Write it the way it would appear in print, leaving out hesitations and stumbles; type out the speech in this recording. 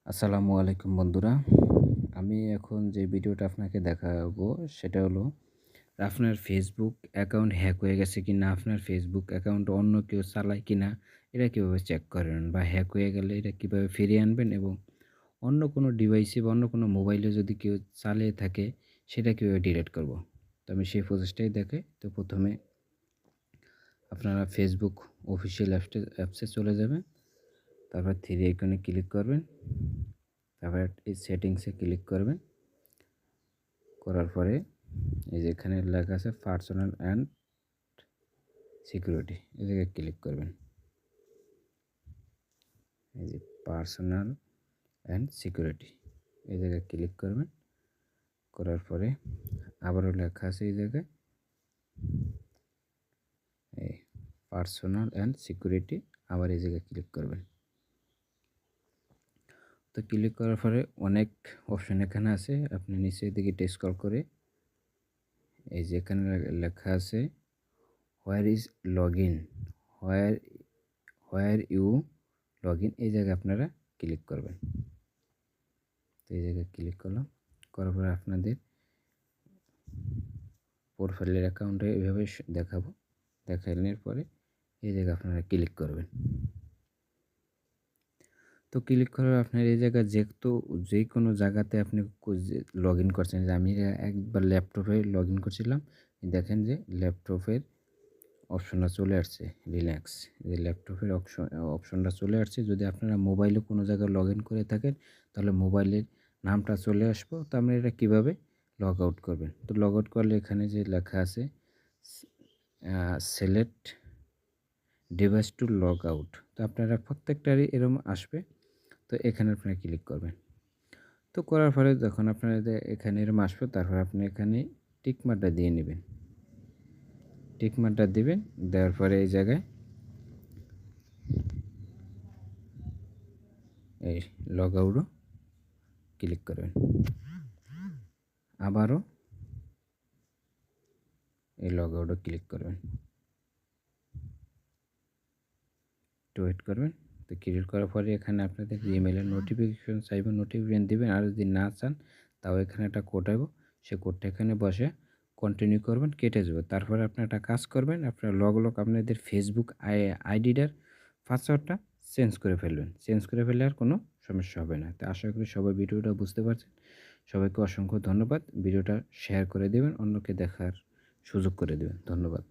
আসসালামু আলাইকুম বন্ধুরা। আমি এখন যে ভিডিওটা আপনাকে দেখাবো সেটা হলো আপনার Facebook অ্যাকাউন্ট হ্যাক হয়ে গেছে কিনা, আপনার Facebook অ্যাকাউন্ট অন্য কেউ চালায় কিনা এটা কীভাবে চেক করবেন, বা হ্যাক হয়ে গেলে এটা কীভাবে ফিরিয়ে আনবেন, এবং অন্য কোনো ডিভাইসে বা অন্য কোনো মোবাইলে যদি কেউ চালিয়ে থাকে সেটা কীভাবে ডিলিট করব। তো আমি সেই প্রসেসটাই দেখাই। তো প্রথমে আপনারা Facebook অফিসিয়াল অ্যাপসে চলে যাবেন, তারপর 3 আইকনে ক্লিক করবেন, তারপর এই সেটিংসে ক্লিক করবেন। করার পরে এই যে এখানে লেখা আছে পার্সোনাল অ্যান্ড সিকিউরিটি, এই জায়গায় ক্লিক করবেন। এই যে পার্সোনাল অ্যান্ড সিকিউরিটি, এই জায়গায় ক্লিক করবেন। করার পরে আবারও লেখা আছে এই জায়গায় এই পার্সোনাল অ্যান্ড সিকিউরিটি, আবার এই জায়গায় ক্লিক করবেন। তো ক্লিক করার পরে অনেক অপশন এখানে আছে, আপনি নিচের দিকে স্ক্রল করে এই যে এখানে লেখা আছে where is log in, where you log in, এই জায়গায় আপনারা ক্লিক করবেন। তো এই জায়গায় ক্লিক করলাম, করার পরে আপনাদের প্রোফাইলের অ্যাকাউন্টে এভাবে দেখাবো। দেখানোর পরে এই জায়গায় আপনারা ক্লিক করবেন। তো ক্লিক করার আপনার এই জায়গায় যে কোনো জায়গাতে আপনি লগ ইন করছেন, যে আমি একবার ল্যাপটপে লগ ইন করছিলাম, দেখেন যে ল্যাপটপের অপশনটা চলে আসছে রিল্যাক্স, যে ল্যাপটপের অপশনটা চলে আসছে। যদি আপনারা মোবাইলে কোনো জায়গায় লগ ইন করে থাকেন তাহলে মোবাইলের নামটা চলে আসবো। তো আমরা এটা কীভাবে লগ আউট করবেন, তো লগ আউট করলে এখানে যে লেখা আছে select device to log out, তো আপনারা প্রত্যেকটারই এরকম আসবে। তো এখানে আপনারা ক্লিক করবেন। তো করার পরে যখন আপনাদের এখানে এরকম আসবে, তারপর আপনি এখানে টিকমার্কটা দিয়ে নেবেন। টিকমার্কটা দিবেন, দেওয়ার পরে এই জায়গায় এই লগ আউটও ক্লিক করবেন। আবারও এই লগ আউটও ক্লিক করবেন, একটু ওয়েট করবেন। তো ক্লিক করার পরে এখানে আপনাদের ইমেলের নোটিফিকেশন চাইবে, নোটিফিকেশন দিবেন। আর যদি না চান তাও এখানে একটা কোড আসবে, সে কোডটা এখানে বসে কন্টিনিউ করবেন, কেটে যাবে। তারপরে আপনি একটা কাজ করবেন, আপনার লগ আপনাদের ফেসবুক আইডিটার পাসওয়ার্ডটা চেঞ্জ করে ফেলবেন। চেঞ্জ করে ফেললে আর কোনো সমস্যা হবে না। তো আশা করি সবাই ভিডিওটা বুঝতে পারছেন। সবাইকে অসংখ্য ধন্যবাদ। ভিডিওটা শেয়ার করে দেবেন, অন্যকে দেখার সুযোগ করে দেবেন। ধন্যবাদ।